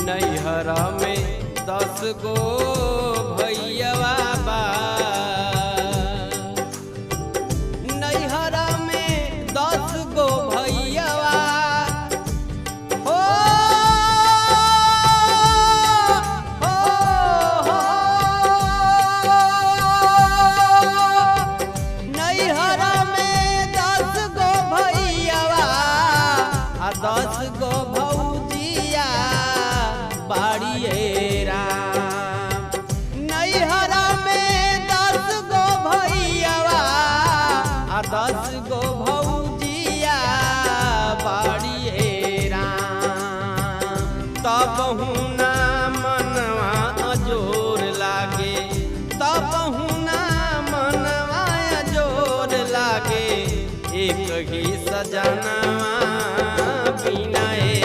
नैहरा में 10 गो भैया बा। नैहरा में 10 गो भैया हो, नैहरा में 10 गो भैया आ 10 गो भौजिया बाड़िए राम। नैहरा में 10 गो भैया आ 10 गो भौजिया बाड़िए राम। तबहु ना मनवा अजोर लागे, तबहु ना मनवा अजोर लागे, एक ही सजना